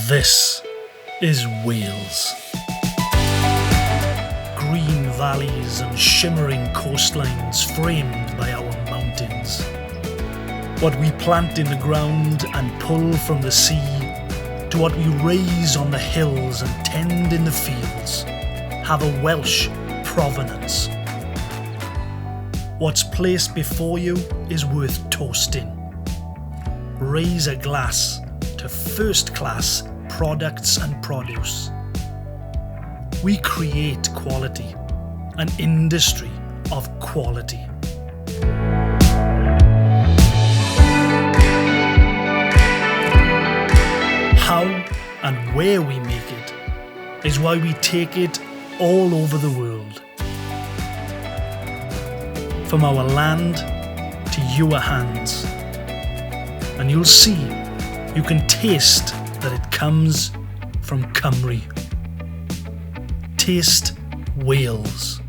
This is Wales. Green valleys and shimmering coastlines framed by our mountains. What we plant in the ground and pull from the sea, to what we raise on the hills and tend in the fields, have a Welsh provenance. What's placed before you is worth toasting. Raise a glass to first-class products and produce. We create quality, an industry of quality. How and where we make it is why we take it all over the world. From our land to your hands. And you'll see, you can taste that it comes from Cymru. Taste Wales.